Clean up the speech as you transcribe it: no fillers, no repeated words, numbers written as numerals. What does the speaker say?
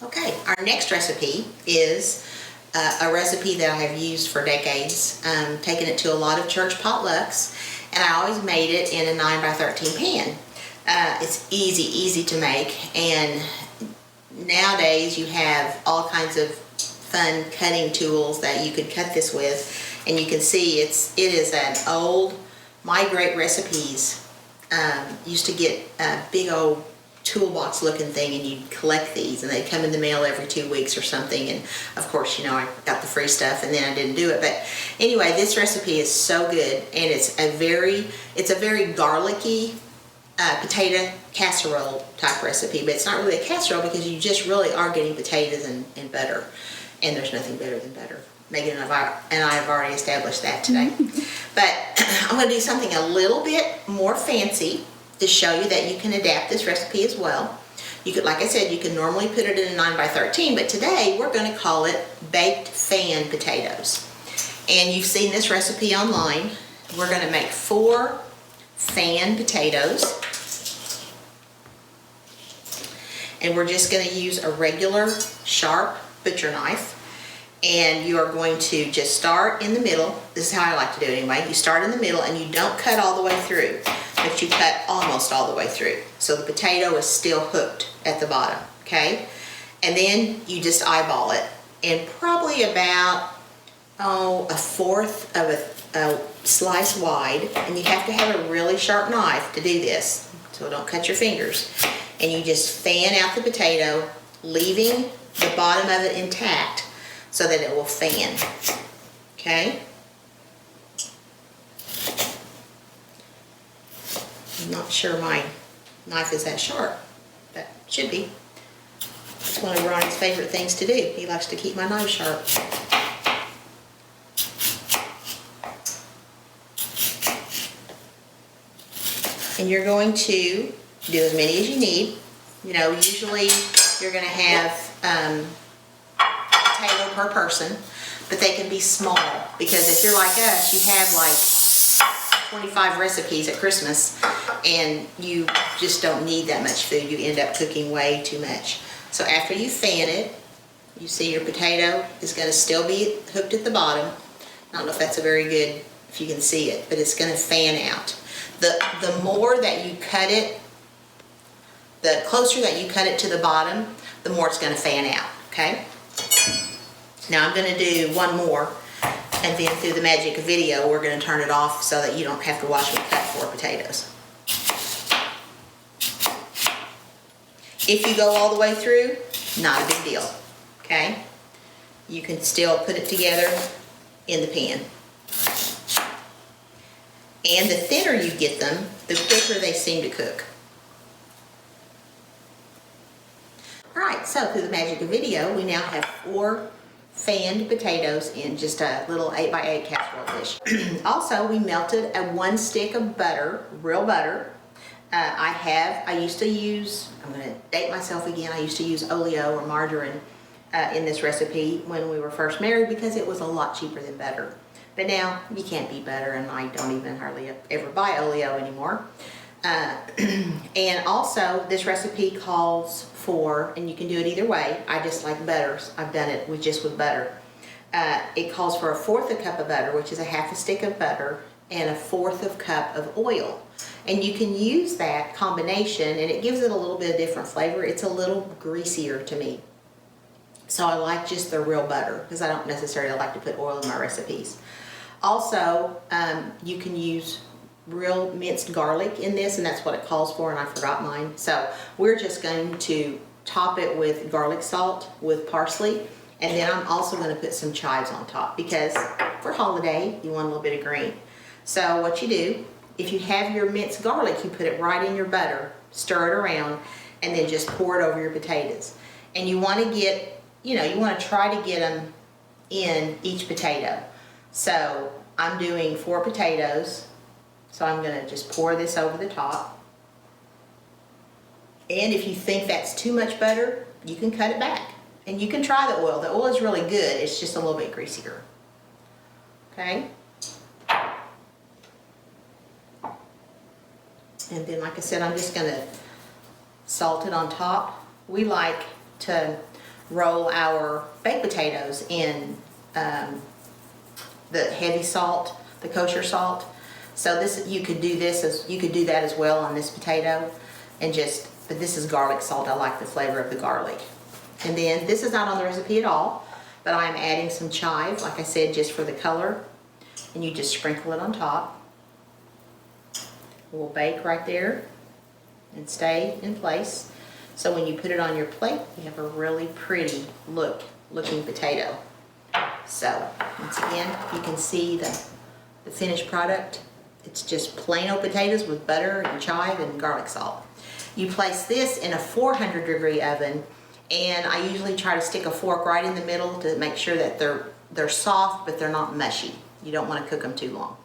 Okay, our next recipe is a recipe that I have used for decades, taken it to a lot of church potlucks, and I always made it in a 9 by 13 pan. It's easy to make, and nowadays you have all kinds of fun cutting tools that you could cut this with, and you can see it is an old My Great Recipes. Used to get a big old toolbox looking thing, and you'd collect these, and they'd come in the mail every 2 weeks or something. And of course, I got the free stuff, and then I didn't do it. But anyway, this recipe is so good, and it's a very garlicky potato casserole type recipe. But it's not really a casserole because you just really are getting potatoes and butter, and there's nothing better than butter. Megan and I have already established that today. But I'm going to do something a little bit more fancy to show you that you can adapt this recipe as well. You could, like I said, you can normally put it in a 9 by 13, but today we're going to call it baked fan potatoes. And you've seen this recipe online. We're going to make 4 fan potatoes. And we're just going to use a regular sharp butcher knife. And you are going to just start in the middle. This is how I like to do it anyway. You start in the middle and you don't cut all the way through, but you cut almost all the way through. So the potato is still hooked at the bottom, okay? And then you just eyeball it. And probably about, a fourth of a slice wide. And you have to have a really sharp knife to do this, so don't cut your fingers. And you just fan out the potato, leaving the bottom of it intact, so that it will fan, okay? I'm not sure my knife is that sharp, but it should be. It's one of Ronnie's favorite things to do. He likes to keep my knife sharp. And you're going to do as many as you need. Usually you're going to have potato per person, but they can be small, because if you're like us, you have like 25 recipes at Christmas and you just don't need that much food. You end up cooking way too much. So after you fan it, you see your potato is going to still be hooked at the bottom. I don't know if that's if you can see it, but it's going to fan out. The more that you cut it, the closer that you cut it to the bottom, the more it's going to fan out, okay? Now I'm going to do one more, and then through the magic of video, we're going to turn it off so that you don't have to watch me cut 4 potatoes. If you go all the way through, not a big deal, okay? You can still put it together in the pan. And the thinner you get them, the quicker they seem to cook. Alright, so through the magic of video, we now have 4 fanned potatoes in just a little 8 by 8 casserole dish. Also, we melted a 1 stick of butter, real butter. I used to use, I'm going to date myself again, I used to use oleo or margarine in this recipe when we were first married, because it was a lot cheaper than butter. But now you can't beat butter, and I don't even hardly ever buy oleo anymore. And also, this recipe calls for, and you can do it either way, I just like butters. I've done it with butter. It calls for a 1/4 cup of butter, which is a 1/2 stick of butter, and a 1/4 cup of oil. And you can use that combination, and it gives it a little bit of different flavor. It's a little greasier to me. So I like just the real butter, because I don't necessarily like to put oil in my recipes. Also, you can use real minced garlic in this, and that's what it calls for, and I forgot mine. So we're just going to top it with garlic salt with parsley, and then I'm also going to put some chives on top, because for holiday you want a little bit of green. So what you do, if you have your minced garlic, you put it right in your butter, stir it around, and then just pour it over your potatoes. And you want to get, you want to try to get them in each potato. So I'm doing 4 potatoes. So I'm going to just pour this over the top. And if you think that's too much butter, you can cut it back. And you can try the oil. The oil is really good. It's just a little bit greasier. Okay? And then, like I said, I'm just going to salt it on top. We like to roll our baked potatoes in the heavy salt, the kosher salt. So this, you could do that as well on this potato, and but this is garlic salt. I like the flavor of the garlic. And then this is not on the recipe at all, but I'm adding some chive, like I said, just for the color. And you just sprinkle it on top. It will bake right there and stay in place. So when you put it on your plate, you have a really pretty looking potato. So once again, you can see the finished product. It's just plain old potatoes with butter and chive and garlic salt. You place this in a 400-degree oven, and I usually try to stick a fork right in the middle to make sure that they're soft, but they're not mushy. You don't want to cook them too long.